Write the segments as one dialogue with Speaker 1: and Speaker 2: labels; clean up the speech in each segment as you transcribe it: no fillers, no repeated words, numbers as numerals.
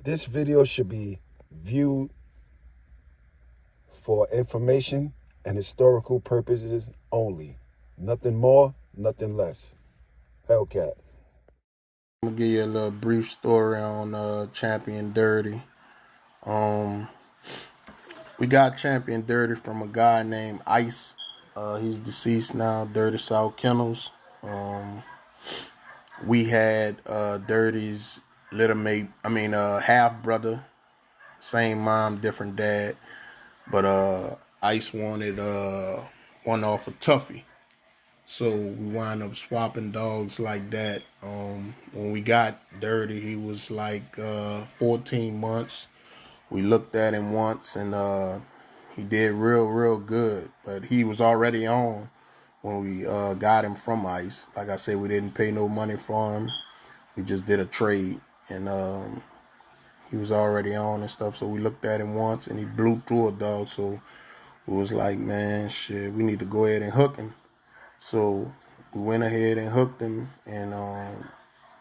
Speaker 1: This video should be viewed for information and historical purposes only. Nothing more, nothing less. Hellcat.
Speaker 2: I'm gonna give you a little brief story on Champion Dirty. Um, we got Champion Dirty from a guy named Ice. He's deceased now, Dirty South Kennels. Um, we had Dirty's little mate, half brother, same mom, different dad. But Ice wanted one off of Tuffy. So we wind up swapping dogs like that. When we got Dirty, he was like 14 months. We looked at him once and he did real good. But he was already on when we got him from Ice. Like I said, we didn't pay no money for him. We just did a trade. And he was already on and stuff. So we looked at him once and he blew through a dog. So it was like, man, shit, we need to go ahead and hook him. So we went ahead and hooked him, and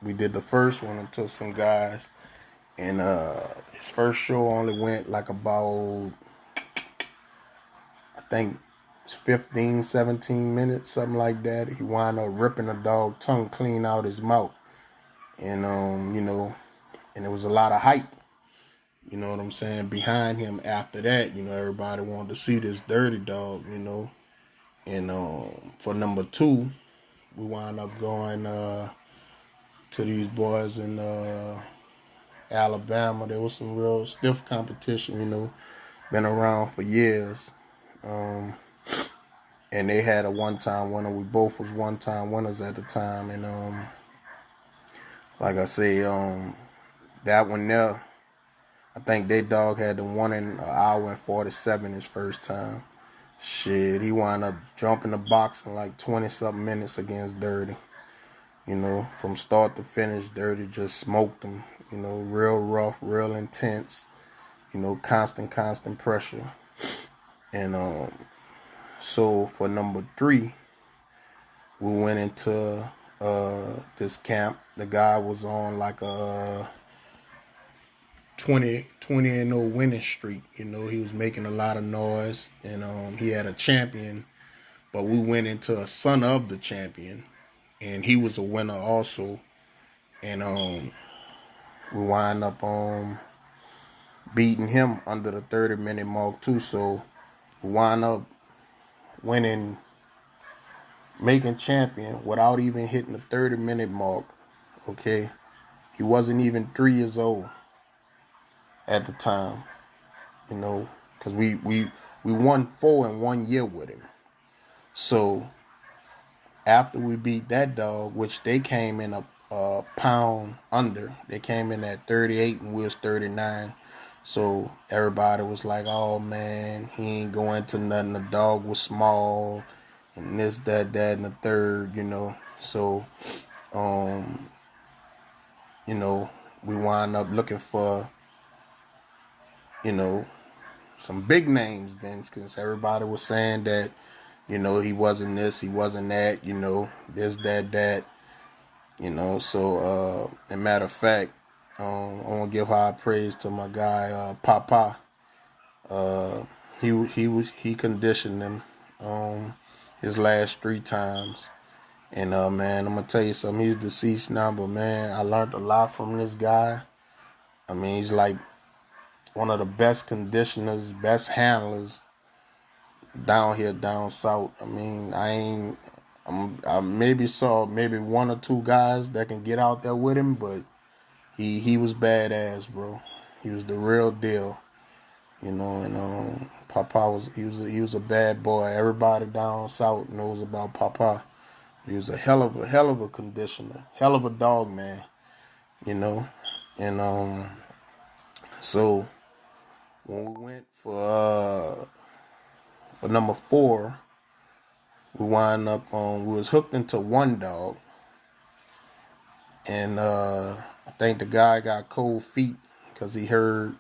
Speaker 2: we did the first one and took some guys. And his first show only went like about, I think, 15, 17 minutes, something like that. He wound up ripping the dog tongue clean out his mouth. And, and there was a lot of hype, you know what I'm saying, behind him after that. You know, everybody wanted to see this Dirty dog, you know. And for number 2, we wound up going to these boys in Alabama. There was some real stiff competition, you know, been around for years. And they had a one-time winner. We both was one-time winners at the time. And like I say, that one there, I think their dog had the one in an hour and 47 his first time. Shit, he wound up jumping the box in like 20-something minutes against Dirty. You know, from start to finish, Dirty just smoked him. You know, real rough, real intense. You know, constant pressure. And so for number 3, we went into this camp. The guy was on like a 20-0 winning streak. You know, he was making a lot of noise, and he had a champion. But we went into a son of the champion, and he was a winner also. And we wind up beating him under the 30-minute mark too. So we wind up winning, making champion without even hitting the 30-minute mark. Okay, he wasn't even 3 years old at the time. You know, because we won 4 in 1 year with him. So after we beat that dog, which they came in a pound under, they came in at 38 and we was 39. So everybody was like, oh man, he ain't going to nothing. The dog was small and this, that, and the third, you know. So, you know, we wind up looking for, you know, some big names then, because everybody was saying that, you know, he wasn't this, he wasn't that, you know, this, that, you know. So, as a matter of fact, I want to give high praise to my guy, Papa. He conditioned him his last 3 times. And man, I'm gonna tell you something. He's deceased now, but man, I learned a lot from this guy. I mean, he's like one of the best conditioners, best handlers down here, down south. I mean, I maybe saw maybe 1 or 2 guys that can get out there with him, but he was badass, bro. He was the real deal, you know. And Papa was a bad boy. Everybody down south knows about Papa. He was a hell of a conditioner, hell of a dog, man, you know. And so when we went for number 4, we wind up we was hooked into one dog, and I think the guy got cold feet because he heard,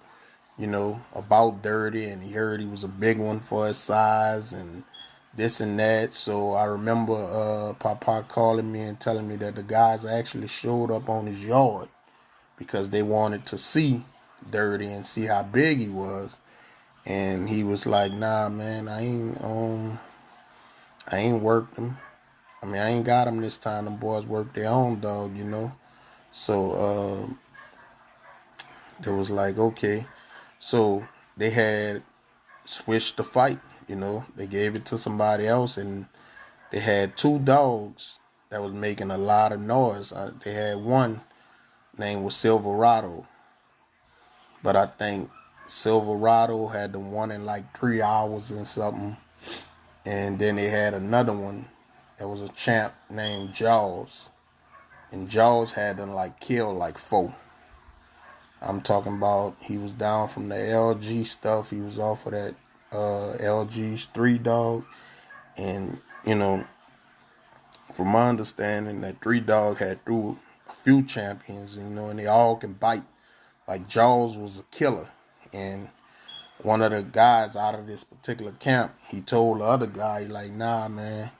Speaker 2: you know, about Dirty, and he heard he was a big one for his size and this and that. So I remember Papa calling me and telling me that the guys actually showed up on his yard because they wanted to see, Dirty and see how big he was. And he was like, nah, man, I ain't worked him. I mean, I ain't got him this time. Them boys work their own dog, you know. So there was like, okay. So they had switched the fight, you know. They gave it to somebody else, and they had two dogs that was making a lot of noise. They had one named was Silverado, but I think Silverado had the one in like 3 hours and something. And then they had another one that was a champ named Jaws. And Jaws had them like killed like four. I'm talking about he was down from the LG stuff. He was off of that LG's 3 dog. And, you know, from my understanding, that 3 dog had through a few champions, you know, and they all can bite. Like Jaws was a killer. And one of the guys out of this particular camp, he told the other guy, like, nah, man,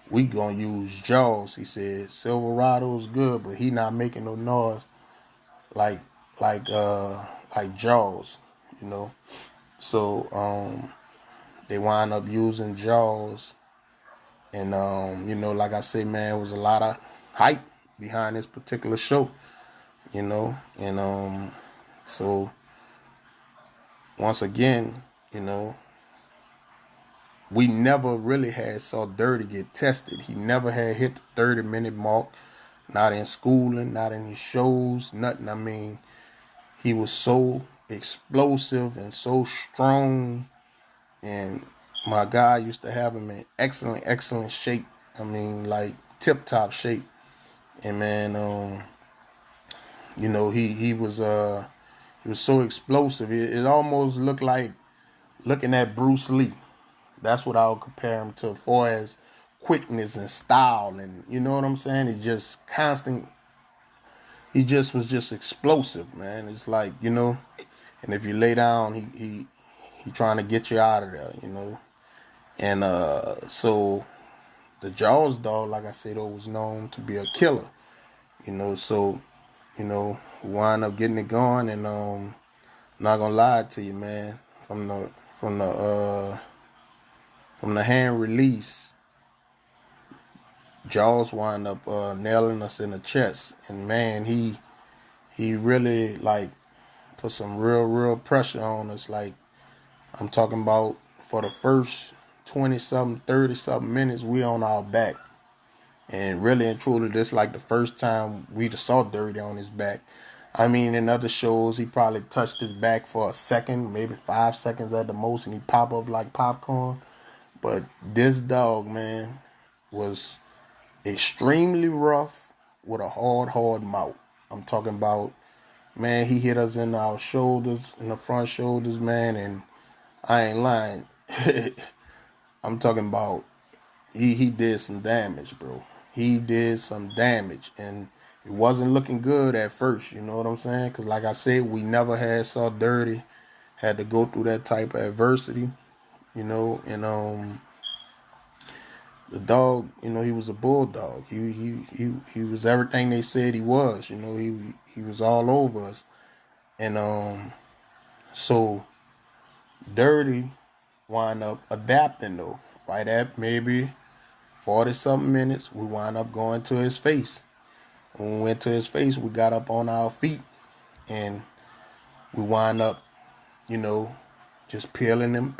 Speaker 2: we gonna use Jaws. He said Silverado's good, but he not making no noise like like uh like Jaws, you know. So they wind up using Jaws, and you know, like I say, man, it was a lot of hype behind this particular show, you know, and so once again, you know, we never really had saw Dirty get tested. He never had hit the 30-minute mark, not in schooling, not in his shows, nothing. I mean, he was so explosive and so strong, and my guy used to have him in excellent shape. I mean, like tip-top shape. And man, you know, he was so explosive. It almost looked like looking at Bruce Lee. That's what I would compare him to, as far as quickness and style, and you know what I'm saying. He just constant. He just was just explosive, man. It's like, you know, and if you lay down, he trying to get you out of there, you know. And so the Jaws dog, like I said, though, was known to be a killer, you know. So, you know, we wind up getting it going, and not gonna lie to you, man. From the hand release, Jaws wind up nailing us in the chest, and man, he really like put some real pressure on us. Like, I'm talking about for the first 20-something, 30-something minutes, we on our back. And really and truly, this like the first time we just saw Dirty on his back. I mean, in other shows, he probably touched his back for a second, maybe 5 seconds at the most, and he pop up like popcorn. But this dog, man, was extremely rough with a hard mouth. I'm talking about, man, he hit us in our shoulders, in the front shoulders, man, and I ain't lying. I'm talking about he did some damage, bro. He did some damage, and it wasn't looking good at first. You know what I'm saying? Because like I said, we never had saw Dirty had to go through that type of adversity. You know, and the dog, you know, he was a bulldog. He was everything they said he was. You know, he was all over us, and so Dirty wind up adapting though. Right at maybe 40-something minutes, we wind up going to his face. When we went to his face, we got up on our feet, and we wind up, you know, just peeling him,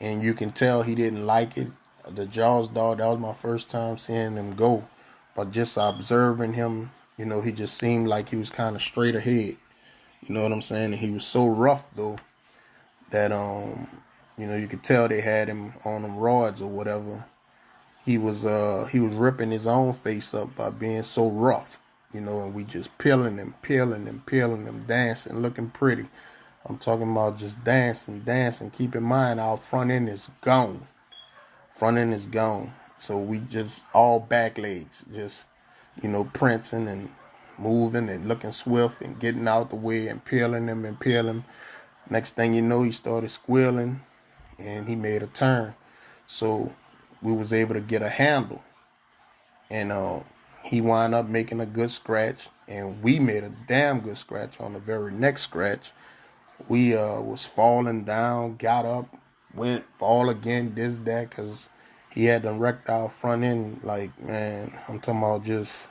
Speaker 2: and you can tell he didn't like it. The Jaws dog, that was my first time seeing him go, but just observing him, you know, he just seemed like he was kind of straight ahead. You know what I'm saying? And he was so rough though that you know, you could tell they had him on them rods or whatever. He was ripping his own face up by being so rough, you know, and we just peeling him, dancing, looking pretty. I'm talking about just dancing. Keep in mind, our front end is gone. So we just all back legs, just, you know, prancing and moving and looking swift and getting out the way and peeling him. Next thing you know, he started squealing and he made a turn. So we was able to get a handle, and he wound up making a good scratch. and we made a damn good scratch on the very next scratch. We was falling down, got up, went fall again, this that, cause he had done wrecked our front end. Like, man, I'm talking about just